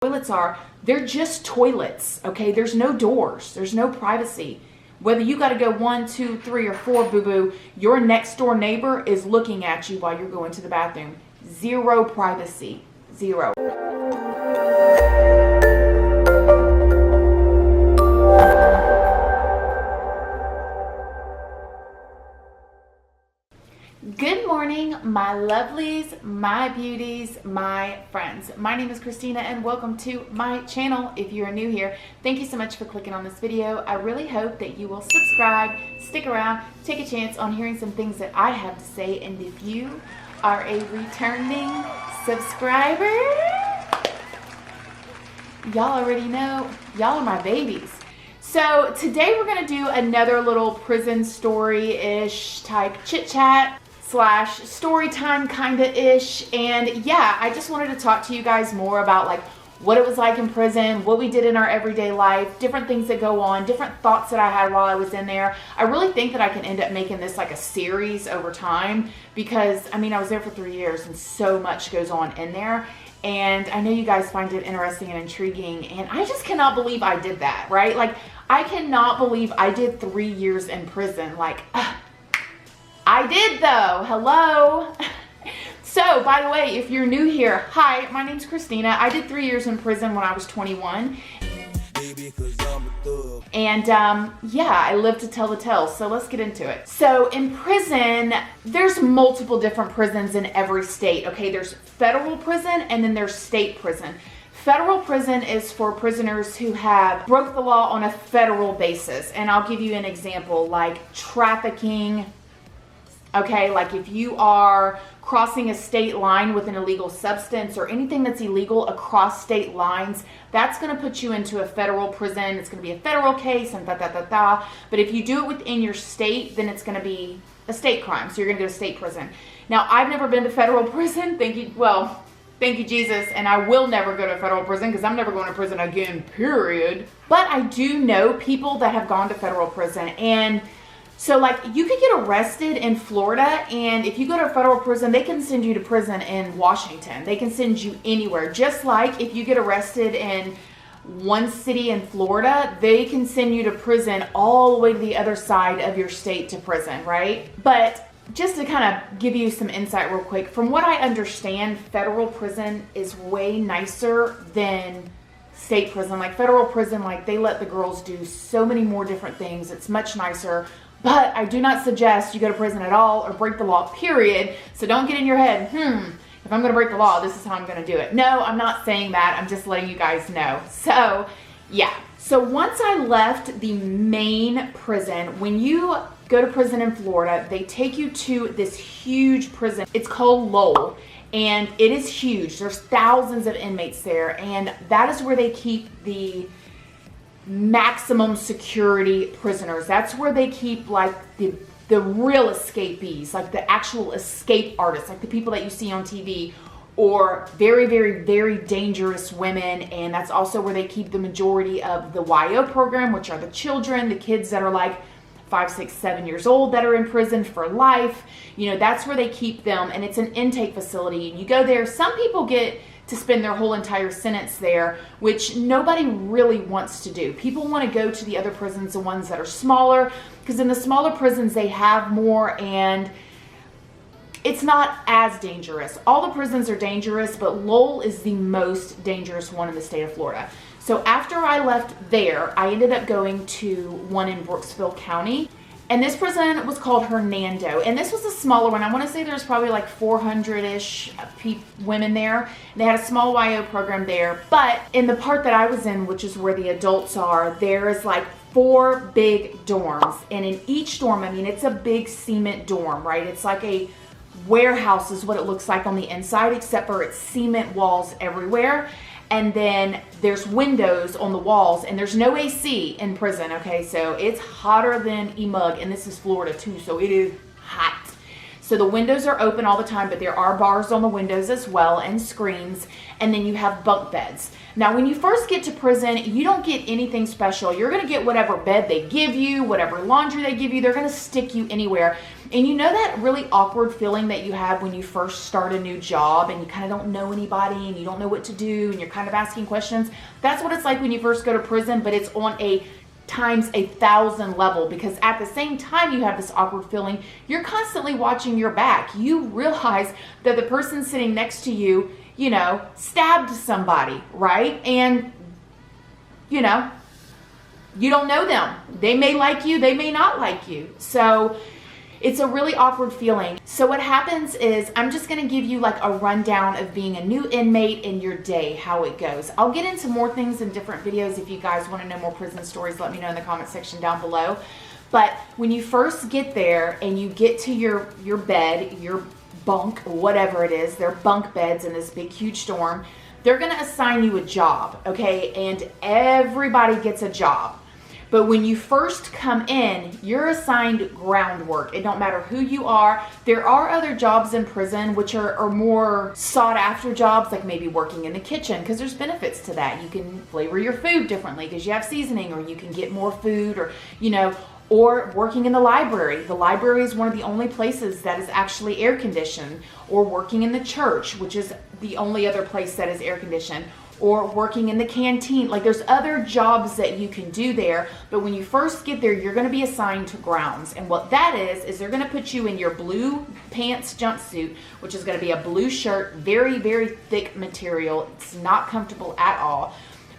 Toilets are, they're just toilets, okay? There's no doors, there's no privacy. Whether you got to go 1, 2, 3, or 4, boo-boo, your next door neighbor is looking at you while you're going to the bathroom. Zero privacy, zero. Good morning, my lovelies, my beauties, my friends. My name is Christina and welcome to my channel. If you are new here, thank you so much for clicking on this video. I really hope that you will subscribe, stick around, take a chance on hearing some things that I have to say. And if you are a returning subscriber, y'all already know, y'all are my babies. So today we're going to do another little prison story-ish type chit-chat / story time kinda-ish. And yeah, I just wanted to talk to you guys more about like what it was like in prison, what we did in our everyday life, different things that go on, different thoughts that I had while I was in there. I really think that I can end up making this like a series over time because, I mean, I was there for 3 years and so much goes on in there. And I know you guys find it interesting and intriguing, and I just cannot believe I did that, right? Like, I cannot believe I did 3 years in prison. Like, I did though, hello. So, by the way, if you're new here, hi, my name's Christina. I did 3 years in prison when I was 21. And yeah, I live to tell the tale, so let's get into it. So in prison, there's multiple different prisons in every state, okay? There's federal prison and then there's state prison. Federal prison is for prisoners who have broke the law on a federal basis. And I'll give you an example, like trafficking, okay? Like if you are crossing a state line with an illegal substance or anything that's illegal across state lines, that's going to put you into a federal prison. It's going to be a federal case and da-da-da-da. But if you do it within your state, then it's going to be a state crime. So you're going to go to state prison. Now, I've never been to federal prison. Thank you, Jesus. And I will never go to federal prison because I'm never going to prison again, period. But I do know people that have gone to federal prison. And so like you could get arrested in Florida, and if you go to a federal prison, they can send you to prison in Washington. They can send you anywhere. Just like if you get arrested in one city in Florida, they can send you to prison all the way to the other side of your state to prison, right? But just to kind of give you some insight real quick, from what I understand, federal prison is way nicer than state prison. Like federal prison, like they let the girls do so many more different things. It's much nicer. But I do not suggest you go to prison at all or break the law, period. So don't get in your head, if I'm going to break the law, this is how I'm going to do it. No, I'm not saying that. I'm just letting you guys know. So, yeah. So once I left the main prison, when you go to prison in Florida, they take you to this huge prison. It's called Lowell, and it is huge. There's thousands of inmates there, and that is where they keep the maximum security prisoners. That's where they keep like the real escapees, like the actual escape artists, like the people that you see on TV, or very, very, very dangerous women. And that's also where they keep the majority of the YO program, which are the children, the kids that are like 5, 6, 7 years old that are in prison for life. You know, that's where they keep them. And it's an intake facility. And you go there, some people get to spend their whole entire sentence there, which nobody really wants to do. People want to go to the other prisons, the ones that are smaller, because in the smaller prisons they have more and it's not as dangerous. All the prisons are dangerous, but Lowell is the most dangerous one in the state of Florida. So after I left there, I ended up going to one in Brooksville County. And this prison was called Hernando. And this was a smaller one. I want to say there's probably like 400-ish women there. They had a small YO program there. But in the part that I was in, which is where the adults are, there is like 4 big dorms. And in each dorm, I mean, it's a big cement dorm, right? It's like a warehouse is what it looks like on the inside, except for it's cement walls everywhere. And then there's windows on the walls, and there's no AC in prison, okay? So it's hotter than E-mug, and this is Florida too, so it is hot. So the windows are open all the time, but there are bars on the windows as well and screens. And then you have bunk beds. Now, when you first get to prison, you don't get anything special. You're going to get whatever bed they give you, whatever laundry they give you. They're going to stick you anywhere. And you know that really awkward feeling that you have when you first start a new job and you kind of don't know anybody and you don't know what to do and you're kind of asking questions? That's what it's like when you first go to prison, but it's on a times 1,000 level, because at the same time you have this awkward feeling, you're constantly watching your back. You realize that the person sitting next to you, you know, stabbed somebody, right? And, you know, you don't know them. They may like you, they may not like you. So it's a really awkward feeling. So what happens is, I'm just gonna give you like a rundown of being a new inmate in your day, how it goes. I'll get into more things in different videos. If you guys wanna know more prison stories, let me know in the comment section down below. But when you first get there and you get to your bed, your bunk, whatever it is, they're bunk beds in this big, huge dorm, they're gonna assign you a job, okay? And everybody gets a job. But when you first come in, you're assigned groundwork. It don't matter who you are. There are other jobs in prison which are more sought after jobs, like maybe working in the kitchen, because there's benefits to that. You can flavor your food differently because you have seasoning, or you can get more food, or, you know, or working in the library. The library is one of the only places that is actually air conditioned, or working in the church, which is the only other place that is air conditioned, or working in the canteen. Like, there's other jobs that you can do there, but when you first get there, you're gonna be assigned to grounds. And what that is they're gonna put you in your blue pants jumpsuit, which is gonna be a blue shirt, very, very thick material. It's not comfortable at all.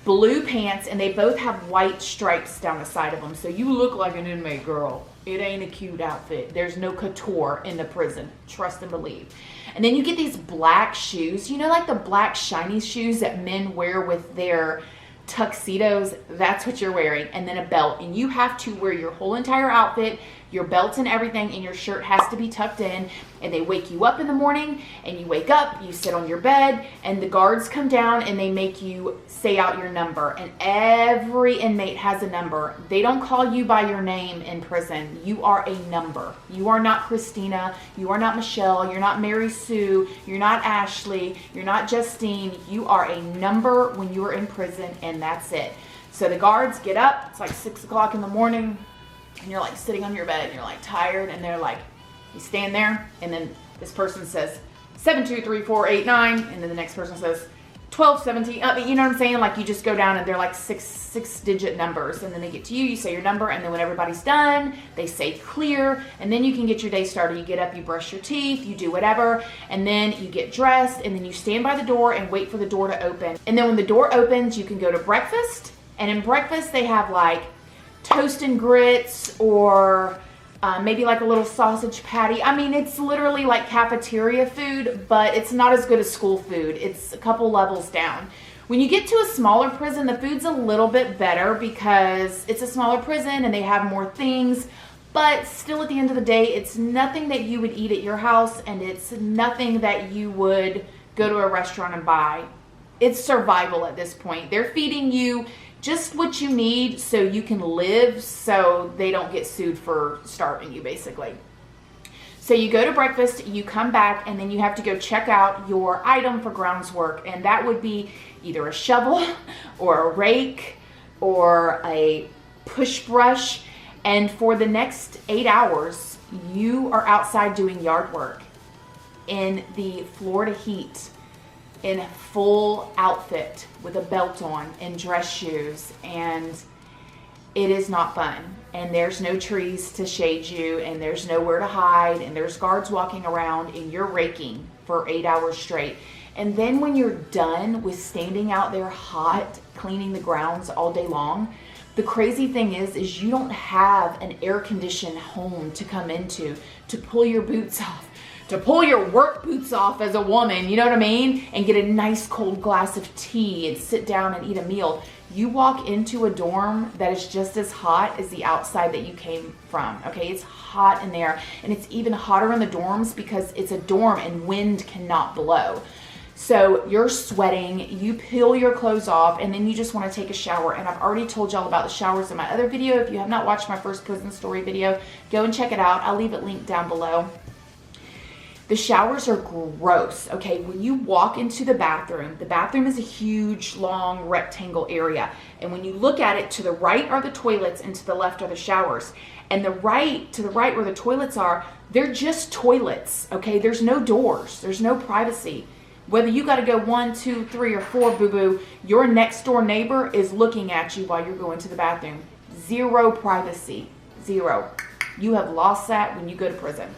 Blue pants, and they both have white stripes down the side of them. So you look like an inmate, girl. It ain't a cute outfit. There's no couture in the prison. Trust and believe. And then you get these black shoes, you know, like the black shiny shoes that men wear with their tuxedos. That's what you're wearing. And then a belt. And you have to wear your whole entire outfit, your belt and everything, and your shirt has to be tucked in. And they wake you up in the morning, and you wake up, you sit on your bed, and the guards come down and they make you say out your number. And every inmate has a number. They don't call you by your name in prison. You are a number. You are not Christina. You are not Michelle. You're not Mary Sue. You're not Ashley. You're not Justine. You are a number when you are in prison, and that's it. So the guards get up. It's like 6 o'clock in the morning, and you're like sitting on your bed, and you're like tired, and they're like, you stand there, and then this person says 72348 and then the next person says 1217. You know what I'm saying? Like, you just go down, and they're like six digit numbers, and then they get to you, you say your number, and then when everybody's done, they say clear, and then you can get your day started. You get up, you brush your teeth, you do whatever, and then you get dressed, and then you stand by the door and wait for the door to open. And then when the door opens, you can go to breakfast, and in breakfast they have like toast and grits, or maybe like a little sausage patty. I mean, it's literally like cafeteria food, but it's not as good as school food. It's a couple levels down. When you get to a smaller prison, the food's a little bit better because it's a smaller prison and they have more things, but still at the end of the day, it's nothing that you would eat at your house, and it's nothing that you would go to a restaurant and buy. It's survival at this point. They're feeding you just what you need so you can live, so they don't get sued for starving you, basically. So you go to breakfast, you come back, and then you have to go check out your item for grounds work. And that would be either a shovel or a rake or a push brush. And for the next 8 hours, you are outside doing yard work in the Florida heat, in full outfit with a belt on and dress shoes, and it is not fun. And there's no trees to shade you, and there's nowhere to hide, and there's guards walking around, and you're raking for 8 hours straight. And then when you're done with standing out there hot cleaning the grounds all day long, the crazy thing is you don't have an air-conditioned home to come into to pull your boots off, to pull your work boots off as a woman, you know what I mean? And get a nice cold glass of tea and sit down and eat a meal. You walk into a dorm that is just as hot as the outside that you came from, okay? It's hot in there, and it's even hotter in the dorms because it's a dorm and wind cannot blow. So you're sweating, you peel your clothes off, and then you just want to take a shower. And I've already told y'all about the showers in my other video. If you have not watched my first prison story video, go and check it out. I'll leave it linked down below. The showers are gross, okay? When you walk into the bathroom is a huge, long rectangle area. And when you look at it, to the right are the toilets and to the left are the showers. And to the right where the toilets are, they're just toilets, okay? There's no doors, there's no privacy. Whether you gotta go 1, 2, 3, or 4, boo-boo, your next door neighbor is looking at you while you're going to the bathroom. Zero privacy, zero. You have lost that when you go to prison.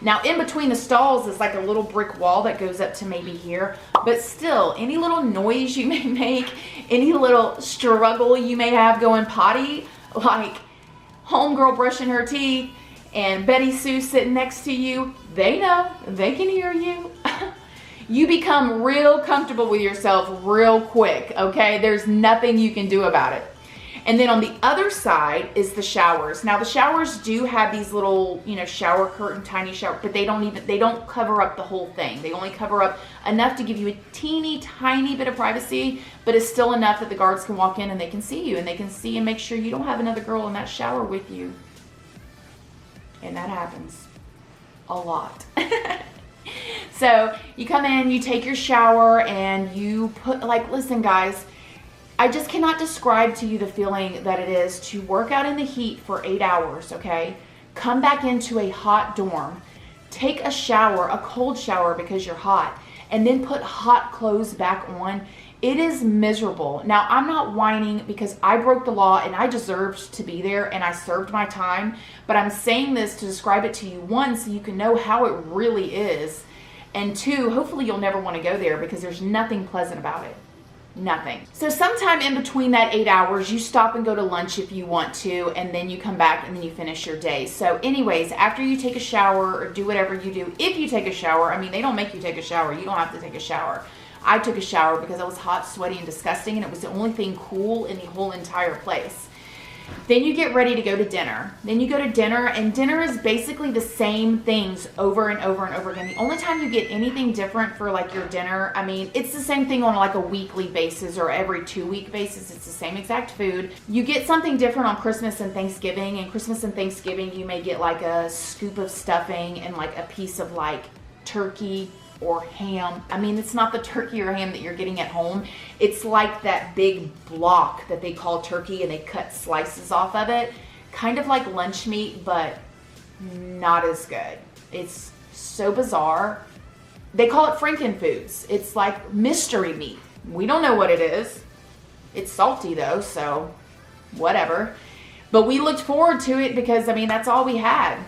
Now, in between the stalls is like a little brick wall that goes up to maybe here, but still, any little noise you may make, any little struggle you may have going potty, like homegirl brushing her teeth and Betty Sue sitting next to you, they know, they can hear you. You become real comfortable with yourself real quick, okay? There's nothing you can do about it. And then on the other side is the showers. Now the showers do have these little, shower curtain, tiny shower, but they don't cover up the whole thing. They only cover up enough to give you a teeny tiny bit of privacy, but it's still enough that the guards can walk in and they can see you and they can see and make sure you don't have another girl in that shower with you. And that happens a lot. So you come in, you take your shower, and you put, listen guys, I just cannot describe to you the feeling that it is to work out in the heat for 8 hours, okay? Come back into a hot dorm, take a shower, a cold shower because you're hot, and then put hot clothes back on. It is miserable. Now, I'm not whining because I broke the law and I deserved to be there and I served my time, but I'm saying this to describe it to you, one, so you can know how it really is, and two, hopefully you'll never want to go there because there's nothing pleasant about it. Nothing. So sometime in between that 8 hours, you stop and go to lunch if you want to, and then you come back and then you finish your day. So anyways, after you take a shower or do whatever you do, if you take a shower, I mean, they don't make you take a shower. You don't have to take a shower. I took a shower because I was hot, sweaty, and disgusting, and it was the only thing cool in the whole entire place. Then you get ready to go to dinner. Then you go to dinner, and dinner is basically the same things over and over and over again. The only time you get anything different for your dinner, I mean, it's the same thing on a weekly basis or every 2-week basis. It's the same exact food. You get something different on Christmas and Thanksgiving. And Christmas and Thanksgiving, you may get a scoop of stuffing and a piece of turkey or ham. I mean, it's not the turkey or ham that you're getting at home. It's that big block that they call turkey, and they cut slices off of it. Kind of like lunch meat, but not as good. It's so bizarre. They call it Frankenfoods. It's like mystery meat. We don't know what it is. It's salty though, so whatever. But we looked forward to it because, I mean, that's all we had.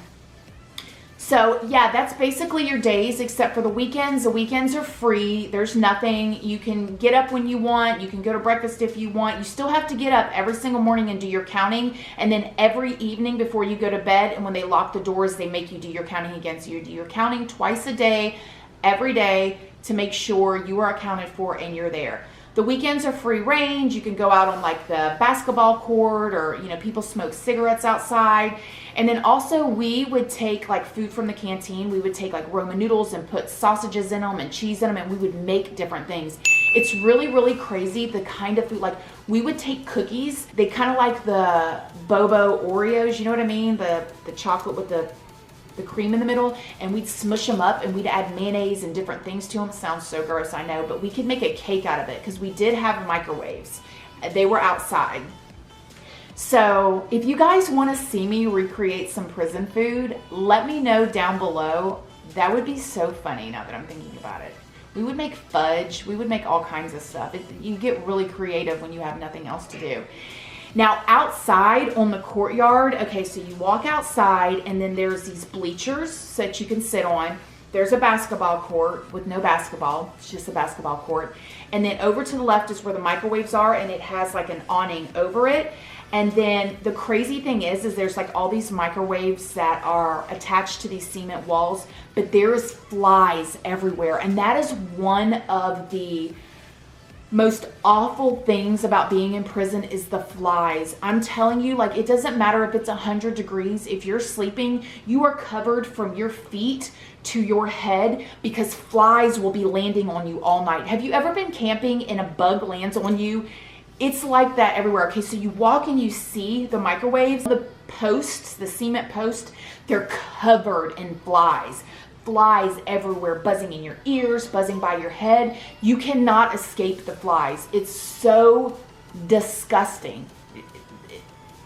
So yeah, that's basically your days except for the weekends. The weekends are free. There's nothing. You can get up when you want. You can go to breakfast if you want. You still have to get up every single morning and do your counting. And then every evening before you go to bed, and when they lock the doors, they make you do your counting again. So you do your counting twice a day, every day, to make sure you are accounted for and you're there. The weekends are free range. You can go out on the basketball court, or people smoke cigarettes outside. And then also we would take food from the canteen. We would take Roman noodles and put sausages in them and cheese in them, and we would make different things. It's really, really crazy the kind of food. We would take cookies. They kind of like the Bobo Oreos, you know what I mean? The chocolate with the cream in the middle, and we'd smush them up and we'd add mayonnaise and different things to them. Sounds so gross, I know, but we could make a cake out of it because we did have microwaves. They were outside. So if you guys want to see me recreate some prison food, let me know down below. That would be so funny now that I'm thinking about it. We would make fudge. We would make all kinds of stuff. You get really creative when you have nothing else to do. Now outside on the courtyard, okay, so you walk outside and then there's these bleachers that you can sit on. There's a basketball court with no basketball. It's just a basketball court. And then over to the left is where the microwaves are, and it has an awning over it. And then the crazy thing is there's all these microwaves that are attached to these cement walls, but there is flies everywhere. And that is one of the most awful things about being in prison is the flies. I'm telling you, it doesn't matter if it's 100 degrees. If you're sleeping, you are covered from your feet to your head because flies will be landing on you all night. Have you ever been camping and a bug lands on you? It's like that everywhere. Okay, so you walk and you see the microwaves, the posts, the cement post, they're covered in flies. flies everywhere, buzzing in your ears, buzzing by your head. You cannot escape the flies. It's so disgusting.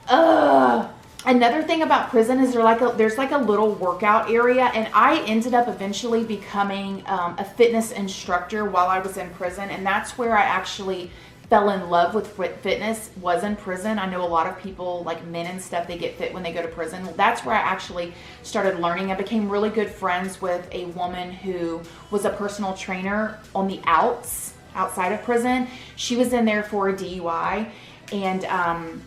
Ugh. Another thing about prison is there's like a little workout area, and I ended up eventually becoming a fitness instructor while I was in prison, and that's where I actually fell in love with fitness, was in prison. I know a lot of people, like men and stuff, they get fit when they go to prison. That's where I actually started learning. I became really good friends with a woman who was a personal trainer on the outside of prison. She was in there for a DUI, and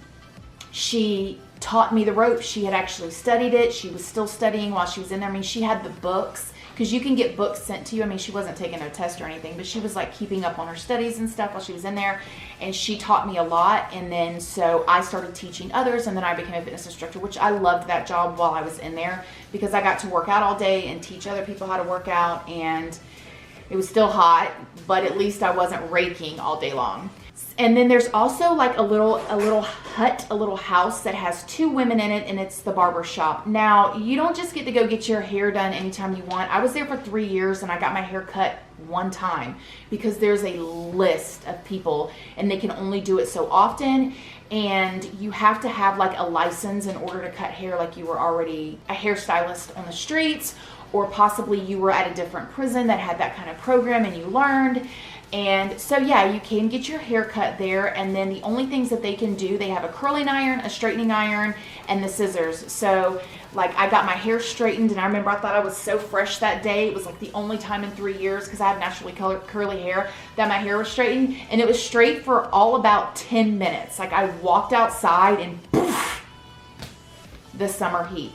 she taught me the ropes. She had actually studied it. She was still studying while she was in there. I mean, she had the books, because you can get books sent to you. I mean, she wasn't taking no test or anything, but she was like keeping up on her studies and stuff while she was in there, and she taught me a lot. And then so I started teaching others, and then I became a fitness instructor, which I loved that job while I was in there, because I got to work out all day and teach other people how to work out, and it was still hot, but at least I wasn't raking all day long. And then there's also like a little hut, a little house that has 2 women in it, and it's the barber shop. Now, you don't just get to go get your hair done anytime you want. I was there for 3 years, and I got my hair cut 1 time, because there's a list of people, and they can only do it so often, and you have to have like a license in order to cut hair, like you were already a hairstylist on the streets, or possibly you were at a different prison that had that kind of program and you learned. And so yeah, you can get your hair cut there, and then the only things that they can do, they have a curling iron, a straightening iron, and the scissors. So like I got my hair straightened, and I remember I thought I was so fresh that day. It was like the only time in 3 years, because I have naturally curly hair, that my hair was straightened, and it was straight for all about 10 minutes. Like I walked outside and poof, the summer heat.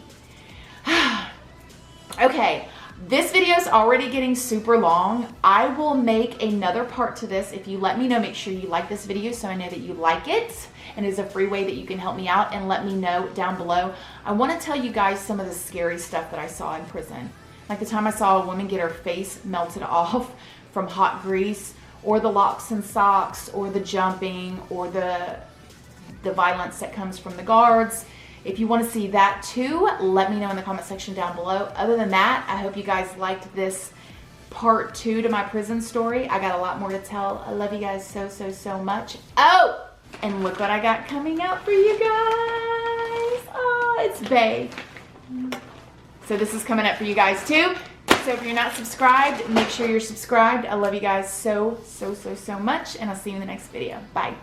Okay. This video is already getting super long. I will make another part to this. If you let me know, make sure you like this video so I know that you like it, and it's a free way that you can help me out, and let me know down below. I want to tell you guys some of the scary stuff that I saw in prison. Like the time I saw a woman get her face melted off from hot grease, or the locks and socks, or the jumping, or the violence that comes from the guards. If you want to see that too, let me know in the comment section down below. Other than that, I hope you guys liked this part 2 to my prison story. I got a lot more to tell. I love you guys so, so, so much. Oh, and look what I got coming out for you guys. Oh, it's Bae. So this is coming up for you guys too. So if you're not subscribed, make sure you're subscribed. I love you guys so, so, so, so much, and I'll see you in the next video. Bye.